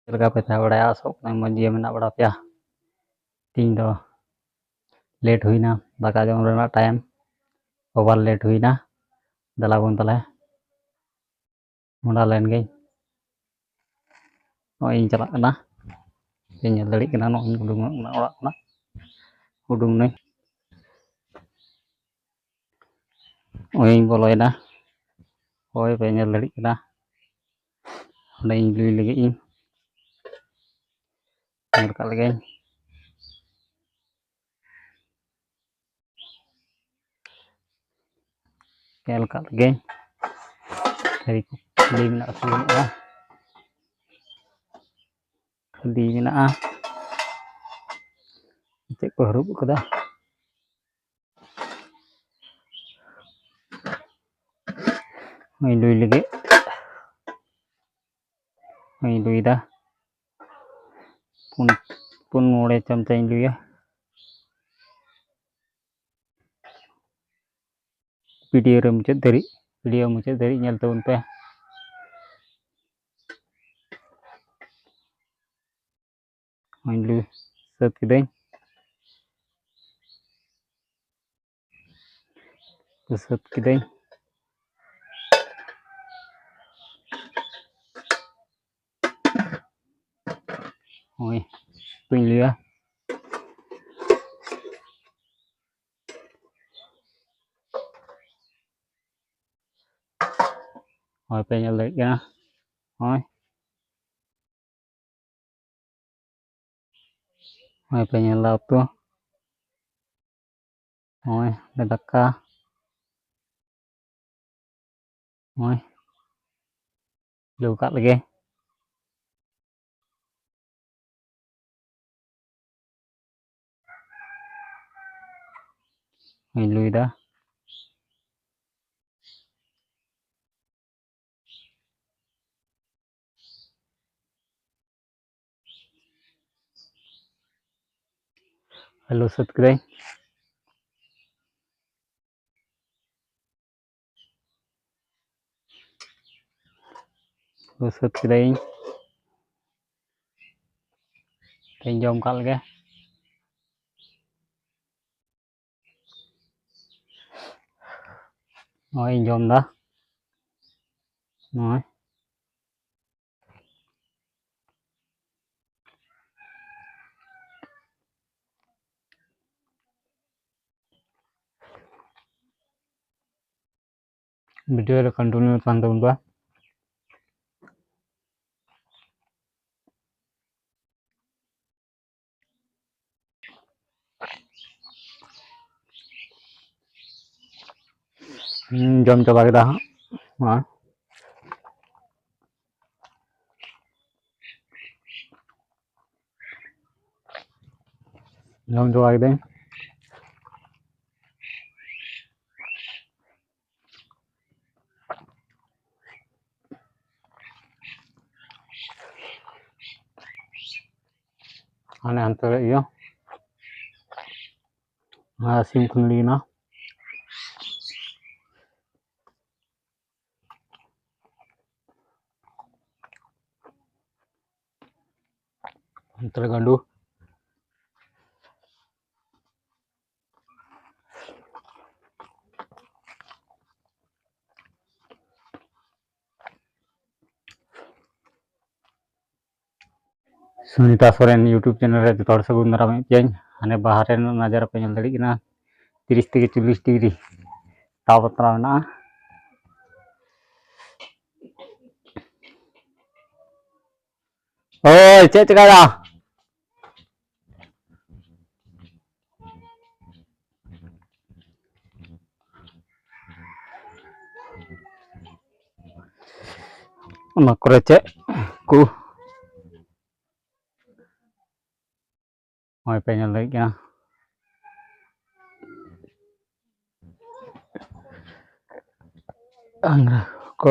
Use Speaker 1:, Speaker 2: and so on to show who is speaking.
Speaker 1: Lega peta bada asok nang manji mena bada pya ting do late huina daka jom rena time over late huina dala bon tala mona len gei no ing chalak kana nyel darik kana no udung na orak na udung nei ing boloi na oi pe nyel darik kana nei lui lagi ing merka lagi kel ka lagi dari li mina asu na di mina a cek ko harup kada mai lui lagi mai lui da pun mole chamcha lui ya video ram chet dari video muchet dari nyal taun pe mai lui set kidai set kidai oi pin lia oi pe nyal darik kana oi pe nyal laup tu oi dadaka oi lưu cắt lagi mai lui da hello set kidai set kidai thành jom kal lagi oi jom da oi video re continue kan taun ba jom coba kita jom coba kita ane antara iyo sim kunli na antara gandu Sunita Soren YouTube channel re jor sagun daram pian ane bahare nazar pe nyal darik na 30 থেকে 40 degree তাপমাত্রা না oi cek cek ada nak kore cek ku oi pe nyal darik na angra ko